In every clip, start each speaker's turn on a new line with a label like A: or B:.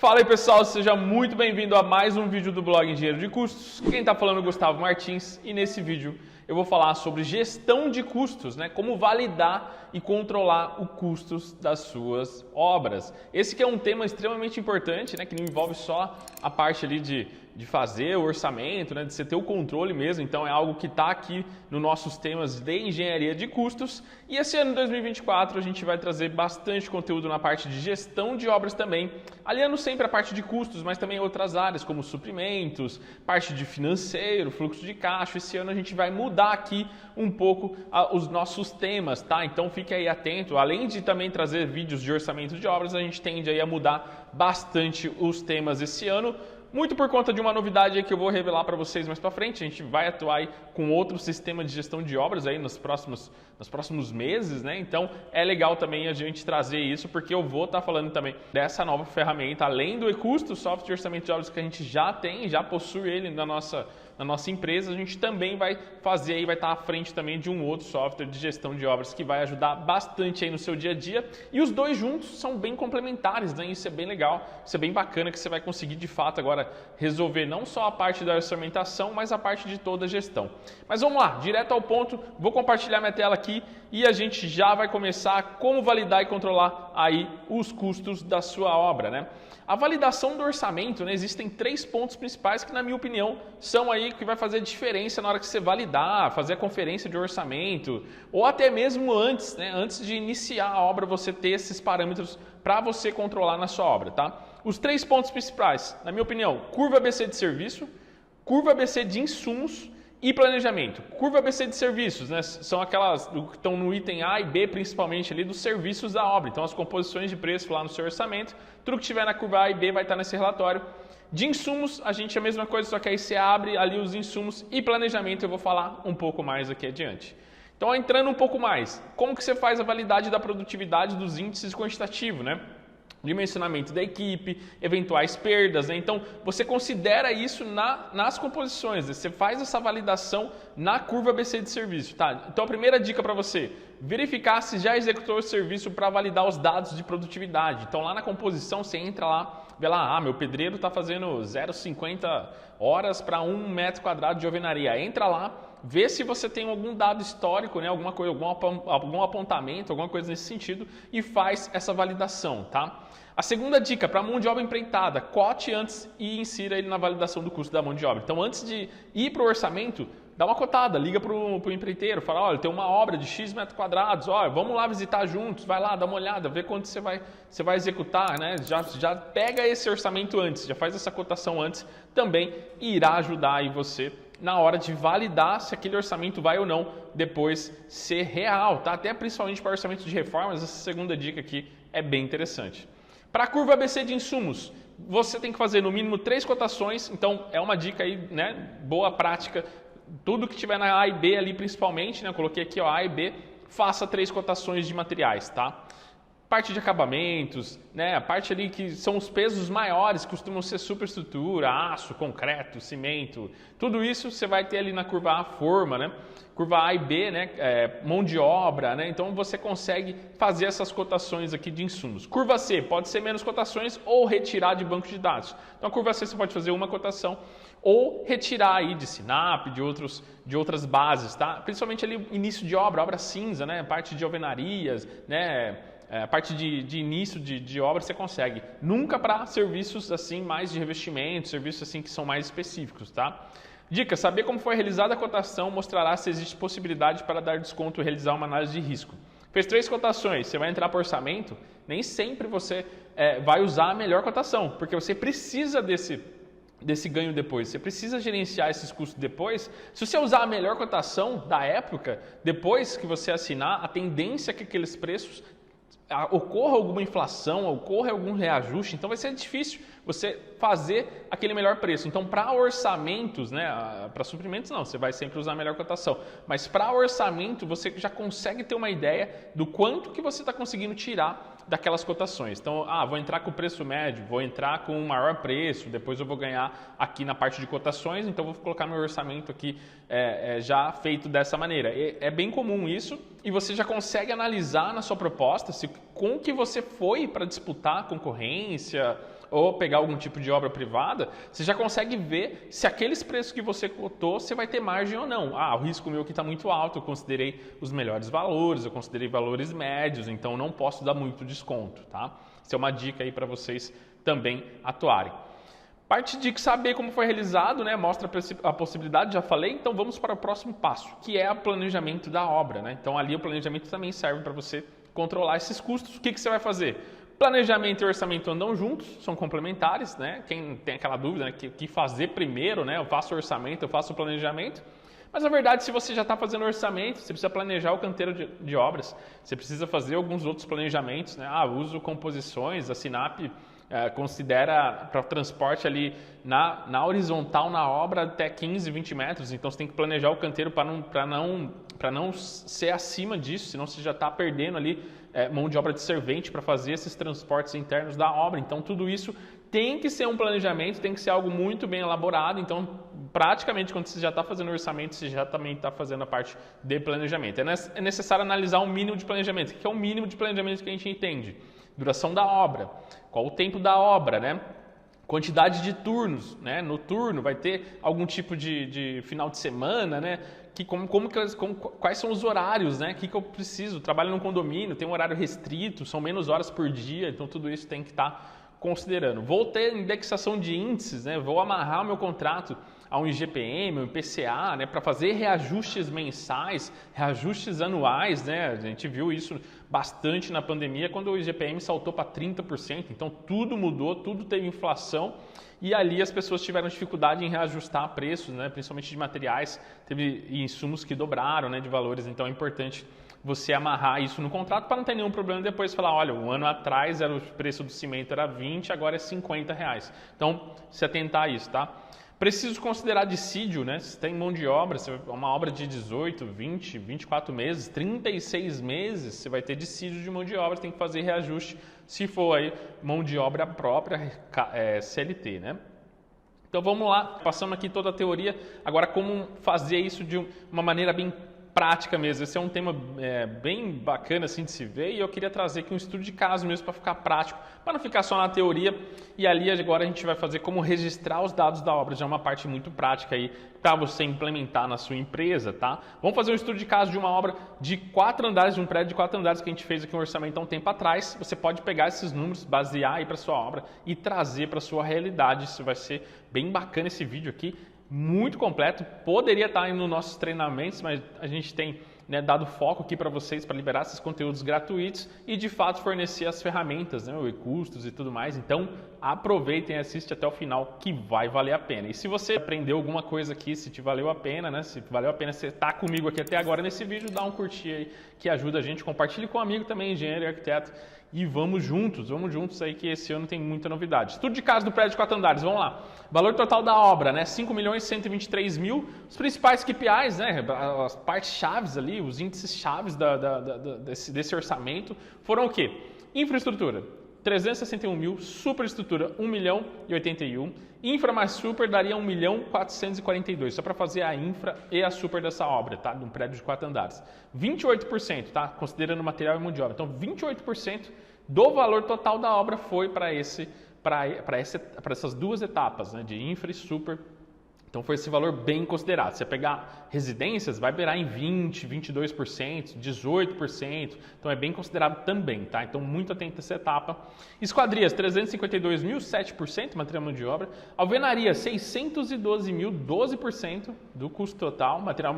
A: Fala aí pessoal, seja muito bem-vindo a mais um vídeo do blog Engenheiro de Custos. Quem está falando é o Gustavo Martins e nesse vídeo eu vou falar sobre gestão de custos, como validar e controlar os custos das suas obras. Esse que é um tema extremamente importante, que não envolve só a parte ali de fazer o orçamento, de você ter o controle mesmo. Então é algo que está aqui nos nossos temas de engenharia de custos. E esse ano de 2024 a gente vai trazer bastante conteúdo na parte de gestão de obras também, aliando sempre a parte de custos, mas também outras áreas como suprimentos, parte de financeiro, fluxo de caixa. Esse ano a gente vai mudar aqui um pouco os nossos temas, tá? Então fique aí atento. Além de também trazer vídeos de orçamento de obras, a gente tende aí a mudar bastante os temas esse ano. Muito por conta de uma novidade aí que eu vou revelar para vocês mais para frente. A gente vai atuar aí com outro sistema de gestão de obras aí nos próximos meses, Então é legal também a gente trazer isso, porque eu vou estar falando também dessa nova ferramenta, além do e-custo, software de orçamento de obras que a gente já tem, já possui ele na nossa empresa. A gente também vai fazer aí, vai estar à frente também de um outro software de gestão de obras que vai ajudar bastante aí no seu dia a dia. E os dois juntos são bem complementares, Isso é bem legal, isso é bem bacana, que você vai conseguir de fato agora resolver não só a parte da orçamentação, mas a parte de toda a gestão. Mas vamos lá, direto ao ponto, vou compartilhar minha tela aqui e a gente já vai começar como validar e controlar aí os custos da sua obra, A validação do orçamento, existem 3 pontos principais que, na minha opinião, são aí que vai fazer diferença na hora que você validar, fazer a conferência de orçamento, ou até mesmo antes, antes de iniciar a obra, você ter esses parâmetros para você controlar na sua obra, tá? Os 3 pontos principais, na minha opinião: curva ABC de serviço, curva ABC de insumos e planejamento. Curva ABC de serviços, são aquelas que estão no item A e B, principalmente ali dos serviços da obra. Então as composições de preço lá no seu orçamento, tudo que tiver na curva A e B vai estar nesse relatório. De insumos, a gente é a mesma coisa, só que aí você abre ali os insumos, e planejamento eu vou falar um pouco mais aqui adiante. Então, entrando um pouco mais, como que você faz a validade da produtividade dos índices quantitativos, Dimensionamento da equipe, eventuais perdas, Então, você considera isso nas composições, Você faz essa validação na curva ABC de serviço, tá? Então, a primeira dica para você: verificar se já executou o serviço para validar os dados de produtividade. Então, lá na composição, você entra lá, vê lá, meu pedreiro está fazendo 0,50 horas para 1 metro quadrado de alvenaria. Entra lá, vê se você tem algum dado histórico, alguma coisa, algum apontamento, alguma coisa nesse sentido, e faz essa validação, tá? A segunda dica, para a mão de obra empreitada: cote antes e insira ele na validação do custo da mão de obra. Então, antes de ir para o orçamento, dá uma cotada, liga para o empreiteiro, fala: olha, tem uma obra de X metros quadrados, olha, vamos lá visitar juntos, vai lá, dá uma olhada, vê quanto você vai executar, Já pega esse orçamento antes, já faz essa cotação antes, também irá ajudar aí você na hora de validar se aquele orçamento vai ou não depois ser real, tá? Até principalmente para orçamento de reformas, essa segunda dica aqui é bem interessante. Para a curva ABC de insumos, você tem que fazer no mínimo 3 cotações, então é uma dica aí, boa prática. Tudo que tiver na A e B ali principalmente, eu coloquei aqui A e B, faça 3 cotações de materiais, tá? Parte de acabamentos, a parte ali que são os pesos maiores, costumam ser superestrutura, aço, concreto, cimento, tudo isso você vai ter ali na curva A, forma, Curva A e B, mão de obra, Então você consegue fazer essas cotações aqui de insumos. Curva C pode ser menos cotações ou retirar de banco de dados. Então a curva C você pode fazer uma cotação ou retirar aí de Sinap, de outras bases, tá? Principalmente ali início de obra cinza, Parte de alvenarias, A parte de início de obra você consegue. Nunca para serviços assim mais de revestimento, serviços assim que são mais específicos, tá? Dica: saber como foi realizada a cotação mostrará se existe possibilidade para dar desconto e realizar uma análise de risco. Fez 3 cotações, você vai entrar para o orçamento, nem sempre você vai usar a melhor cotação, porque você precisa desse ganho depois, você precisa gerenciar esses custos depois. Se você usar a melhor cotação da época, depois que você assinar, a tendência é que aqueles preços ocorra alguma inflação, ocorra algum reajuste, então vai ser difícil você fazer aquele melhor preço. Então, para orçamentos, para suprimentos não, você vai sempre usar a melhor cotação, mas para orçamento você já consegue ter uma ideia do quanto que você está conseguindo tirar daquelas cotações. Então, vou entrar com o preço médio, vou entrar com o maior preço, depois eu vou ganhar aqui na parte de cotações, então vou colocar meu orçamento aqui já feito dessa maneira. É bem comum isso, e você já consegue analisar na sua proposta se com que você foi para disputar a concorrência, ou pegar algum tipo de obra privada, você já consegue ver se aqueles preços que você cotou, você vai ter margem ou não. Ah, o risco meu aqui está muito alto, eu considerei os melhores valores, eu considerei valores médios, então não posso dar muito desconto, tá? Isso é uma dica aí para vocês também atuarem. Parte de saber como foi realizado, né, mostra a possibilidade, já falei, então vamos para o próximo passo, que é o planejamento da obra, né? Então ali o planejamento também serve para você controlar esses custos. O que você vai fazer? Planejamento e orçamento andam juntos, são complementares, né? Quem tem aquela dúvida, né, que fazer primeiro, né? Eu faço orçamento, eu faço planejamento. Mas na verdade, se você já está fazendo orçamento, você precisa planejar o canteiro de obras, você precisa fazer alguns outros planejamentos, né? Uso composições, a Sinap considera para transporte ali na horizontal na obra até 15, 20 metros, então você tem que planejar o canteiro para não ser acima disso, senão você já está perdendo ali mão de obra de servente para fazer esses transportes internos da obra. Então tudo isso tem que ser um planejamento, tem que ser algo muito bem elaborado. Então praticamente quando você já está fazendo orçamento, você já também está fazendo a parte de planejamento. É necessário analisar o mínimo de planejamento. O que é o mínimo de planejamento que a gente entende? Duração da obra, qual o tempo da obra, né? Quantidade de turnos, né? No turno vai ter algum tipo de final de semana, né? Quais são os horários, né? O que eu preciso? Trabalho num condomínio, tem um horário restrito, são menos horas por dia, então tudo isso tem que estar considerando. Vou ter indexação de índices, né? Vou amarrar o meu contrato a um IGPM, um IPCA, né, para fazer reajustes mensais, reajustes anuais, né? A gente viu isso bastante na pandemia quando o IGPM saltou para 30%, então tudo mudou, tudo teve inflação e ali as pessoas tiveram dificuldade em reajustar preços, né, principalmente de materiais, teve insumos que dobraram, né, de valores, então é importante você amarrar isso no contrato para não ter nenhum problema depois falar, olha, um ano atrás o preço do cimento era 20, agora é R$50. Então, se atentar a isso, tá? Preciso considerar dissídio, né? Se tem mão de obra, se uma obra de 18, 20, 24 meses, 36 meses, você vai ter dissídio de mão de obra, tem que fazer reajuste se for aí mão de obra própria, CLT, né? Então vamos lá, passamos aqui toda a teoria, agora como fazer isso de uma maneira bem prática mesmo. Esse é um tema bem bacana assim de se ver e eu queria trazer aqui um estudo de caso mesmo para ficar prático, para não ficar só na teoria. E ali agora a gente vai fazer como registrar os dados da obra, já é uma parte muito prática aí para você implementar na sua empresa, tá? Vamos fazer um estudo de caso de uma obra de 4 andares, de um prédio de 4 andares que a gente fez aqui um orçamento há um tempo atrás. Você pode pegar esses números, basear aí para sua obra e trazer para sua realidade. Isso vai ser bem bacana esse vídeo aqui. Muito completo, poderia estar aí nos nossos treinamentos, mas a gente tem dado foco aqui para vocês para liberar esses conteúdos gratuitos e de fato fornecer as ferramentas, né, e custos e tudo mais. Então aproveitem e assiste até o final que vai valer a pena. E se você aprendeu alguma coisa aqui, se te valeu a pena, né, se valeu a pena você estar comigo aqui até agora nesse vídeo, dá um curtir aí que ajuda a gente. Compartilhe com um amigo também, engenheiro e arquiteto. E vamos juntos aí que esse ano tem muita novidade. Estudo de caso do prédio de 4 andares, vamos lá. Valor total da obra, né? 5.123.000. Os principais KPIs, né? As partes chaves ali, os índices chaves desse orçamento foram o quê? Infraestrutura, 361 mil. Superestrutura, 1.081. Infra mais super daria 1.442, só para fazer a infra e a super dessa obra, tá? De um prédio de 4 andares. 28%, tá? Considerando material e mão de obra. Então, 28% do valor total da obra foi para essas duas etapas, né? De infra e super. Então foi esse valor bem considerado. Se você pegar residências, vai beirar em 20%, 22%, 18%. Então é bem considerado também, tá? Então muito atento a essa etapa. Esquadrias, 352 mil, 7%, material mão de obra. Alvenaria, 612 mil, 12% do custo total, material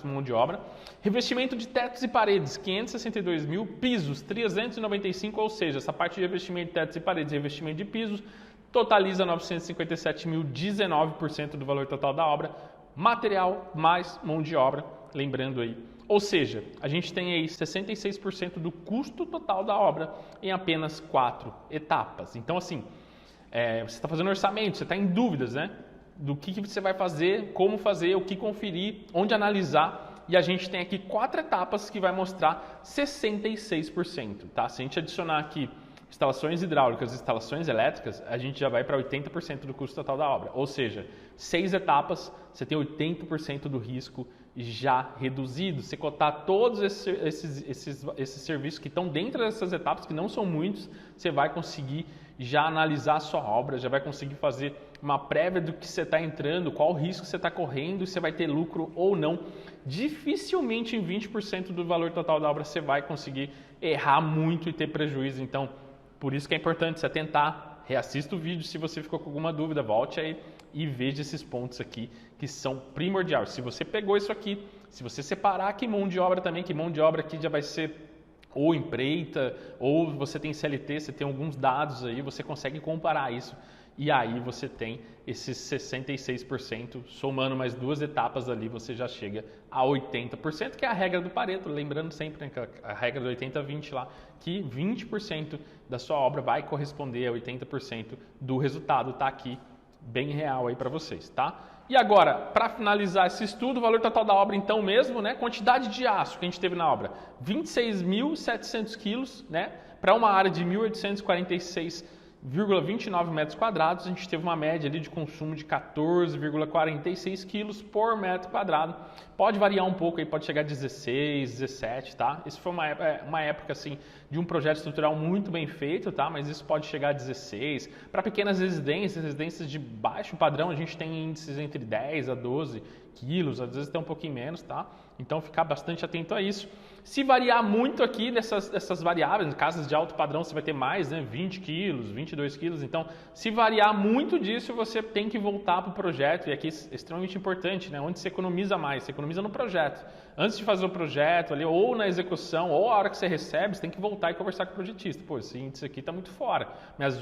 A: mão de obra. Revestimento de tetos e paredes, 562 mil. Pisos, 395, ou seja, essa parte de revestimento de tetos e paredes e revestimento de pisos, totaliza 957 mil, 19% do valor total da obra, material mais mão de obra, lembrando aí. Ou seja, a gente tem aí 66% do custo total da obra em apenas 4 etapas. Então assim, você está fazendo orçamento, você está em dúvidas, né? Do que você vai fazer, como fazer, o que conferir, onde analisar. E a gente tem aqui 4 etapas que vai mostrar 66%, tá? Se a gente adicionar aqui instalações hidráulicas e instalações elétricas, a gente já vai para 80% do custo total da obra. Ou seja, 6 etapas, você tem 80% do risco já reduzido. Se cotar todos esses serviços que estão dentro dessas etapas, que não são muitos, você vai conseguir já analisar a sua obra, já vai conseguir fazer uma prévia do que você está entrando, qual o risco você está correndo, se vai ter lucro ou não. Dificilmente em 20% do valor total da obra você vai conseguir errar muito e ter prejuízo. Então, por isso que é importante se atentar, reassista o vídeo, se você ficou com alguma dúvida, volte aí e veja esses pontos aqui que são primordiais. Se você pegou isso aqui, se você separar que mão de obra também, que mão de obra aqui já vai ser ou empreita, ou você tem CLT, você tem alguns dados aí, você consegue comparar isso e aí você tem esses 66%, somando mais duas etapas ali, você já chega a 80%, que é a regra do Pareto, lembrando sempre, né, que a regra do 80-20 lá, que 20% da sua obra vai corresponder a 80% do resultado, tá aqui bem real aí para vocês, tá? E agora, para finalizar esse estudo, o valor total da obra então mesmo, né? Quantidade de aço que a gente teve na obra, 26.700 quilos, né? Para uma área de 1.846,29 metros quadrados, a gente teve uma média ali de consumo de 14,46 quilos por metro quadrado. Pode variar um pouco aí, pode chegar a 16, 17, tá? Isso foi uma época assim de um projeto estrutural muito bem feito, tá? Mas isso pode chegar a 16. Para pequenas residências de baixo padrão, a gente tem índices entre 10 a 12 quilos, às vezes até um pouquinho menos, tá? Então ficar bastante atento a isso. Se variar muito aqui dessas variáveis, em casas de alto padrão você vai ter mais, né? 20 quilos, 22 quilos. Então, se variar muito disso, você tem que voltar para o projeto. E aqui é extremamente importante, né? Onde você economiza mais? Você economiza no projeto. Antes de fazer o projeto ali, ou na execução, ou a hora que você recebe, você tem que voltar e conversar com o projetista. Pô, esse índice aqui está muito fora. Minhas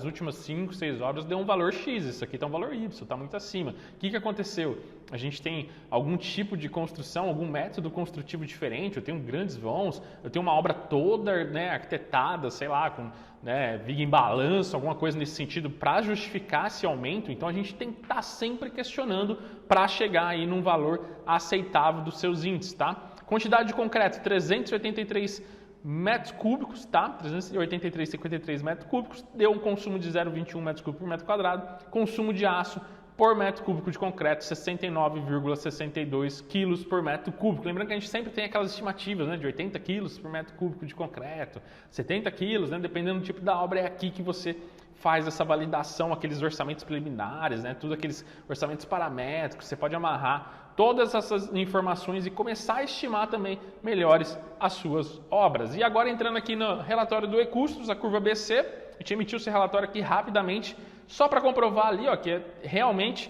A: últimas 5, 6 obras deu um valor X, isso aqui está um valor Y, está muito acima. O que aconteceu? A gente tem algum tipo de construção, algum método construtivo diferente, eu tenho grandes vãos, eu tenho uma obra toda, né, arquitetada, sei lá, com, né, viga em balanço, alguma coisa nesse sentido, para justificar esse aumento. Então a gente tem que estar sempre questionando para chegar aí num valor aceitável dos seus índices, tá? Quantidade de concreto, 383 metros cúbicos, tá? 383,53 metros cúbicos, deu um consumo de 0,21 metros cúbicos por metro quadrado. Consumo de aço por metro cúbico de concreto, 69,62 quilos por metro cúbico. Lembrando que a gente sempre tem aquelas estimativas, né, de 80 quilos por metro cúbico de concreto, 70 quilos, né, dependendo do tipo da obra, é aqui que você faz essa validação, aqueles orçamentos preliminares, né, tudo aqueles orçamentos paramétricos, você pode amarrar todas essas informações e começar a estimar também melhores as suas obras. E agora entrando aqui no relatório do E-Custos, a curva BC, a gente emitiu esse relatório aqui rapidamente, só para comprovar ali, ó, que é realmente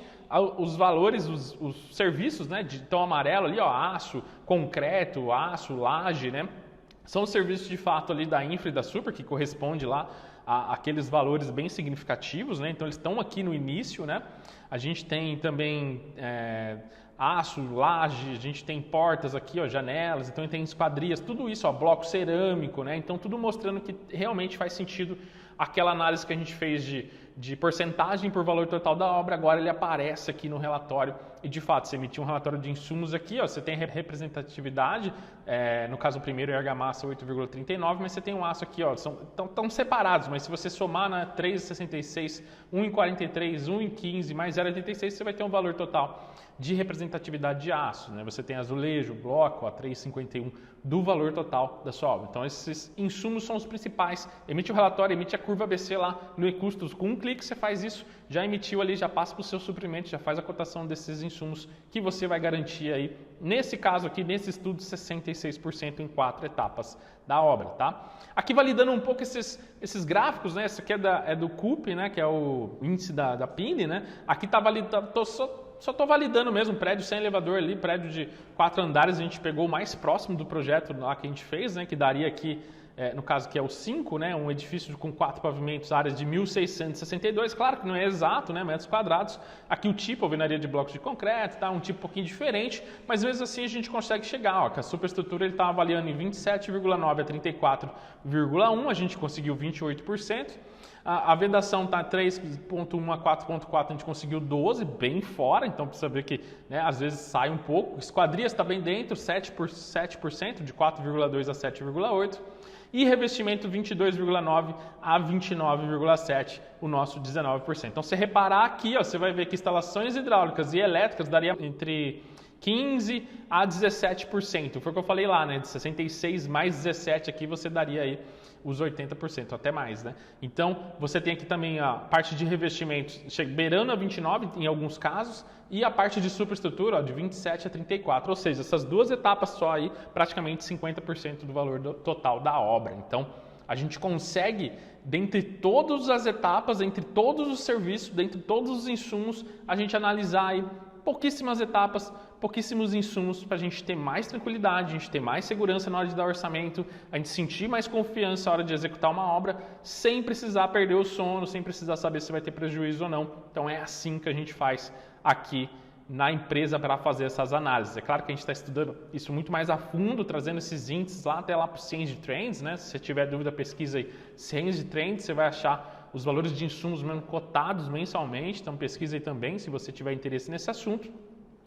A: os valores, os serviços, né, de tom amarelo ali, ó, aço, concreto, aço, laje, né, são os serviços de fato ali da Infra e da Super, que corresponde lá àqueles valores bem significativos, né, então eles estão aqui no início, né, a gente tem também aço, laje, a gente tem portas aqui, ó, janelas, então tem esquadrias, tudo isso, ó, bloco cerâmico, né, então tudo mostrando que realmente faz sentido aquela análise que a gente fez de porcentagem por valor total da obra, agora ele aparece aqui no relatório e de fato você emitiu um relatório de insumos aqui, ó, você tem representatividade, no caso o primeiro é argamassa 8,39, mas você tem um aço aqui, ó, estão separados, mas se você somar na 3,66, 1,43, 1,15 mais 0,86, você vai ter um valor total de representatividade de aço, né? Você tem azulejo, bloco, a 3,51 do valor total da sua obra. Então esses insumos são os principais. Emite o relatório, emite a curva BC lá no E-Custos. Com um clique você faz isso, já emitiu ali, já passa para o seu suprimento, já faz a cotação desses insumos que você vai garantir aí, nesse caso aqui, nesse estudo, 66% em 4 etapas da obra, tá? Aqui validando um pouco esses gráficos, né? Esse aqui é do CUP, né? Que é o índice da PINE, né? Aqui está validando, só estou validando mesmo, prédio sem elevador ali, prédio de 4 andares, a gente pegou o mais próximo do projeto lá que a gente fez, né, que daria aqui, no caso que é o 5, né, um edifício com 4 pavimentos, áreas de 1.662, claro que não é exato, né, metros quadrados, aqui o tipo, alvenaria de blocos de concreto, tá, um tipo um pouquinho diferente, mas mesmo assim a gente consegue chegar, ó, que a superestrutura ele está avaliando em 27,9 a 34,1, a gente conseguiu 28%, a vedação está 3,1 a 4,4, a gente conseguiu 12, bem fora, então precisa ver que, né, às vezes sai um pouco. Esquadrias está bem dentro, 7%, de 4,2 a 7,8. E revestimento 22,9 a 29,7, o nosso 19%. Então, se reparar aqui, ó, você vai ver que instalações hidráulicas e elétricas daria entre 15% a 17%. Foi o que eu falei lá, né? De 66 mais 17 aqui você daria aí os 80%, até mais, né? Então, você tem aqui também a parte de revestimentos beirando a 29 em alguns casos e a parte de superestrutura, ó, de 27 a 34. Ou seja, essas duas etapas só aí, praticamente 50% do valor total da obra. Então, a gente consegue, dentre todas as etapas, entre todos os serviços, dentre todos os insumos, a gente analisar aí pouquíssimas etapas, pouquíssimos insumos para a gente ter mais tranquilidade, a gente ter mais segurança na hora de dar orçamento, a gente sentir mais confiança na hora de executar uma obra, sem precisar perder o sono, sem precisar saber se vai ter prejuízo ou não. Então é assim que a gente faz aqui na empresa para fazer essas análises. É claro que a gente está estudando isso muito mais a fundo, trazendo esses índices lá até lá para o Change Trends, né? Se você tiver dúvida, pesquisa aí Change Trends, você vai achar os valores de insumos mesmo cotados mensalmente, então pesquisa aí também se você tiver interesse nesse assunto.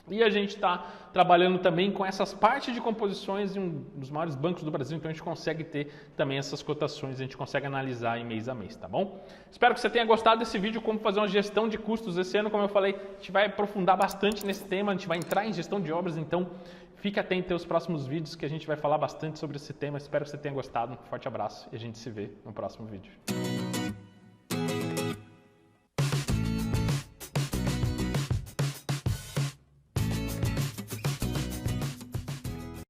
A: E a gente está trabalhando também com essas partes de composições em um dos maiores bancos do Brasil, então a gente consegue ter também essas cotações, a gente consegue analisar em mês a mês, tá bom? Espero que você tenha gostado desse vídeo, como fazer uma gestão de custos esse ano. Como eu falei, a gente vai aprofundar bastante nesse tema, a gente vai entrar em gestão de obras, então fique atento aos próximos vídeos que a gente vai falar bastante sobre esse tema. Espero que você tenha gostado, um forte abraço e a gente se vê no próximo vídeo.